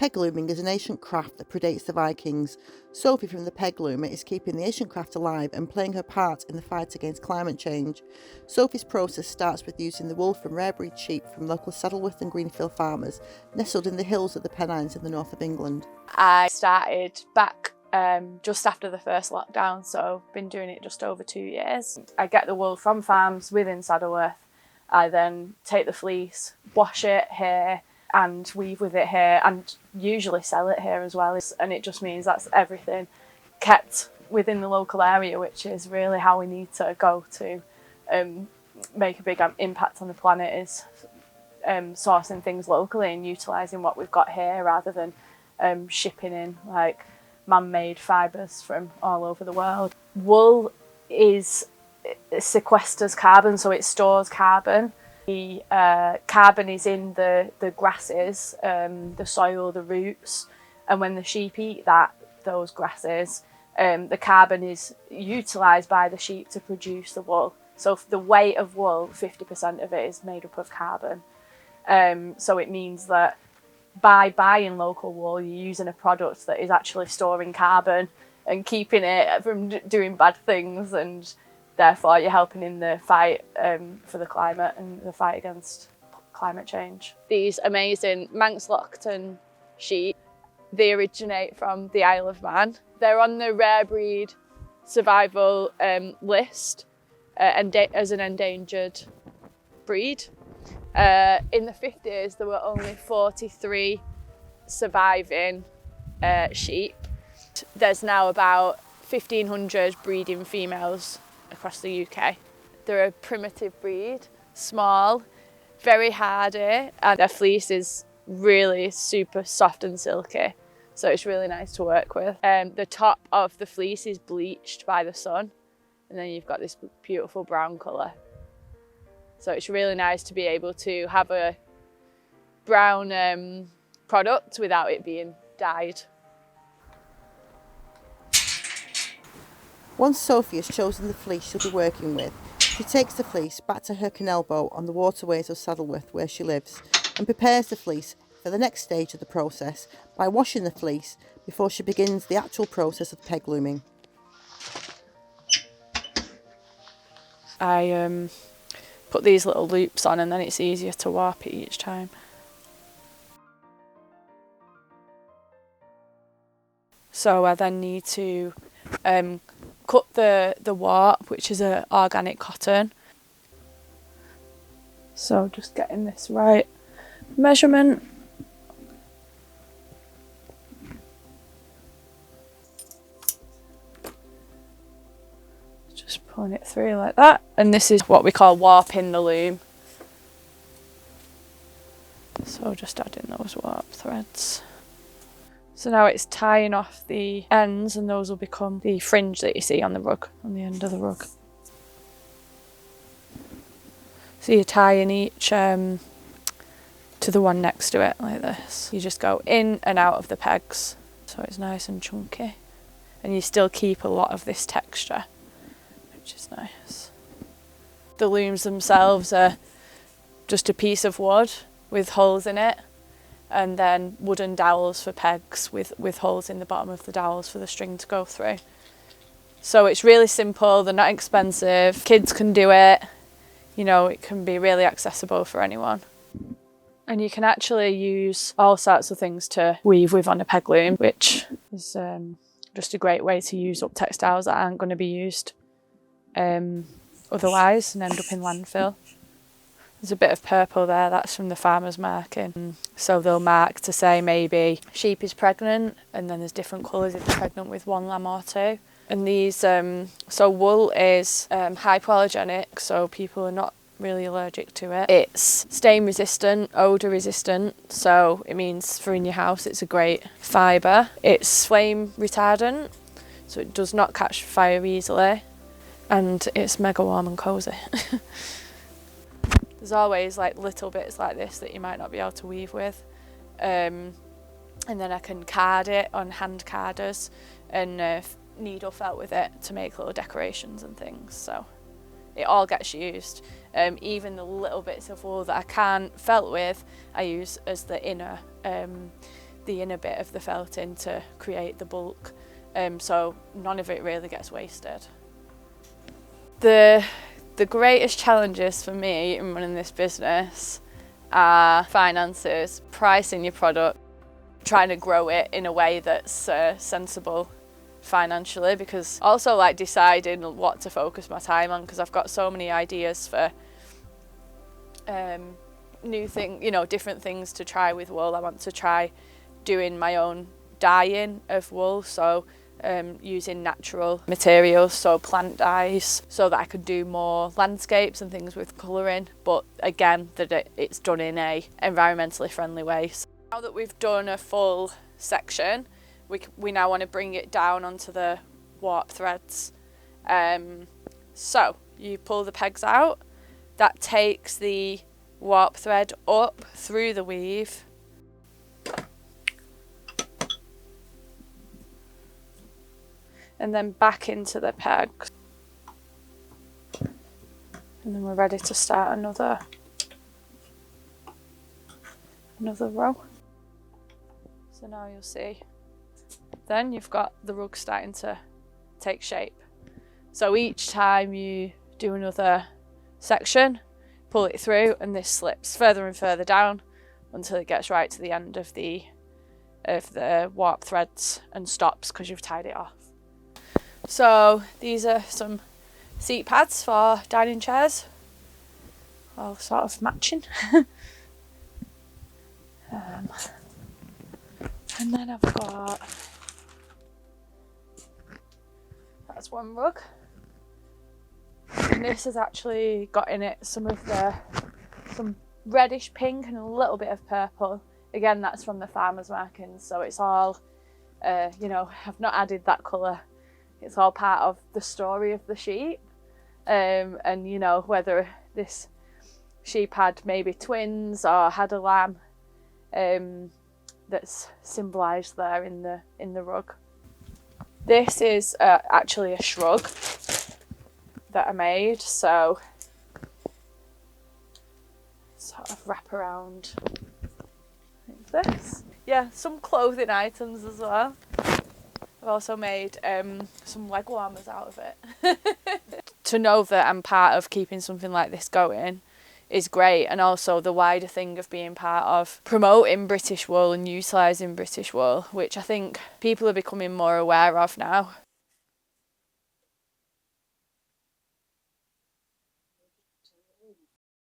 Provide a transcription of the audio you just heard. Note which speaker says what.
Speaker 1: Peg looming is an ancient craft that predates the Vikings. Sophie from the Peg Loomer is keeping the ancient craft alive and playing her part in the fight against climate change. Sophie's process starts with using the wool from rare breed sheep from local Saddleworth and Greenfield farmers, nestled in the hills of the Pennines in the north of England.
Speaker 2: I started back just after the first lockdown, so I've been doing it just over 2 years. I get the wool from farms within Saddleworth. I then take the fleece, wash it here and weave with it here, and usually sell it here as well. And it just means that's everything kept within the local area, which is really how we need to go to make a big impact on the planet, is sourcing things locally and utilising what we've got here rather than shipping in like man-made fibres from all over the world. Wool sequesters carbon, so it stores carbon. The carbon is in the grasses, the soil, the roots, and when the sheep eat those grasses, the carbon is utilised by the sheep to produce the wool. So the weight of wool, 50% of it is made up of carbon. So it means that by buying local wool, you're using a product that is actually storing carbon and keeping it from doing bad things, and therefore you're helping in the fight for the climate and the fight against climate change. These amazing Manx Lockton sheep, they originate from the Isle of Man. They're on the rare breed survival list as an endangered breed. In the 50s, there were only 43 surviving sheep. There's now about 1,500 breeding females across the UK. They're a primitive breed, small, very hardy, and their fleece is really super soft and silky, so it's really nice to work with. The top of the fleece is bleached by the sun, and then you've got this beautiful brown colour. So it's really nice to be able to have a brown product without it being dyed.
Speaker 1: Once Sophie has chosen the fleece she'll be working with, she takes the fleece back to her canal boat on the waterways of Saddleworth where she lives, and prepares the fleece for the next stage of the process by washing the fleece before she begins the actual process of peg looming.
Speaker 2: I put these little loops on, and then it's easier to warp it each time. So I then need to cut the warp, which is an organic cotton. So just getting this right measurement. Just pulling it through like that. And this is what we call warping the loom. So just adding those warp threads. So now it's tying off the ends, and those will become the fringe that you see on the rug, on the end of the rug. So you're tying each to the one next to it like this. You just go in and out of the pegs, so it's nice and chunky. And you still keep a lot of this texture, which is nice. The looms themselves are just a piece of wood with holes in it, and then wooden dowels for pegs with holes in the bottom of the dowels for the string to go through. So it's really simple, they're not expensive, kids can do it, you know, it can be really accessible for anyone. And you can actually use all sorts of things to weave with on a peg loom, which is just a great way to use up textiles that aren't going to be used otherwise and end up in landfill. There's a bit of purple there, that's from the farmer's marking. So they'll mark to say maybe sheep is pregnant, and then there's different colours if they're pregnant with one lamb or two. And these, so wool is hypoallergenic, so people are not really allergic to it. It's stain resistant, odour resistant, so it means for in your house it's a great fibre. It's flame retardant, so it does not catch fire easily, and it's mega warm and cosy. There's always like little bits like this that you might not be able to weave with. And then I can card it on hand carders and needle felt with it to make little decorations and things. So it all gets used. Even the little bits of wool that I can't felt with, I use as the inner the inner bit of the felting to create the bulk, so none of it really gets wasted. The greatest challenges for me in running this business are finances, pricing your product, trying to grow it in a way that's sensible financially, because also like deciding what to focus my time on, because I've got so many ideas for new thing, you know, different things to try with wool. I want to try doing my own dyeing of wool, so using natural materials, so plant dyes, so that I could do more landscapes and things with colouring, but again that it's done in a environmentally friendly way. So now that we've done a full section, we now want to bring it down onto the warp threads. So you pull the pegs out, that takes the warp thread up through the weave, and then back into the pegs, and then we're ready to start another row. So now you'll see, then you've got the rug starting to take shape. So each time you do another section, pull it through, and this slips further and further down until it gets right to the end of the warp threads and stops because you've tied it off. So these are some seat pads for dining chairs, all sort of matching. And then I've got, that's one rug, and this has actually got in it some reddish pink and a little bit of purple. Again, that's from the farmer's markings, so it's all, you know, I've not added that colour. It's all part of the story of the sheep, and you know, whether this sheep had maybe twins or had a lamb, that's symbolised there in the rug. This is actually a shrug that I made, so sort of wrap around like this. Yeah, some clothing items as well. I've also made some leg warmers out of it. To know that I'm part of keeping something like this going is great, and also the wider thing of being part of promoting British wool and utilising British wool, which I think people are becoming more aware of now.